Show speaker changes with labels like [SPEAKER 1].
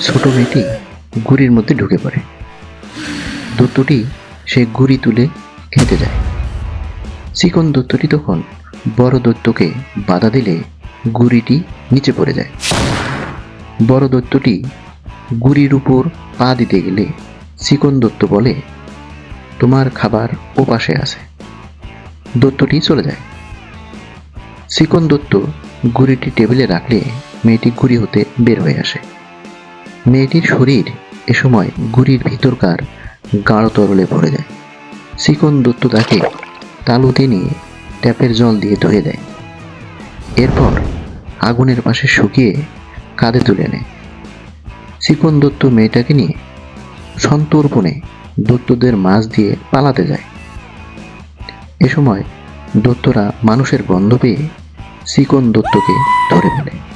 [SPEAKER 1] ছোট মেয়েটি গুড়ির মধ্যে ঢুকে পড়ে। দত্তটি সে গুড়ি তুলে খেতে যায়। চিকন দত্তটি তখন বড় দত্তকে বাধা দিলে গুড়িটি নিচে পড়ে যায়। বড় দত্তটি গুড়ির উপর পা দিতে গেলে চিকন দত্ত বলে, তোমার খাবার ও পাশে আছে। দত্তটি চলে যায়। চিকন দত্ত গুড়িটি টেবিলে রাখলে মেয়েটি গুড়ি হতে বের হয়ে আসে। মেয়েটির শরীর এ সময় গুড়ির ভিতরকার গাঢ় তরলে ভরে যায়। চিকন দত্ত তাকে তালুতে নিয়ে ট্যাপের জল দিয়ে ধুয়ে দেয়। এরপর আগুনের পাশে শুকিয়ে কাঁধে তুলে নেয়। চিকন দত্ত মেয়েটাকে নিয়ে সন্তর্পণে দত্তদের মাঝ দিয়ে পালাতে যায়। এ সময় দত্তরা মানুষের গন্ধ পেয়ে চিকন দত্তকে ধরে ফেলে।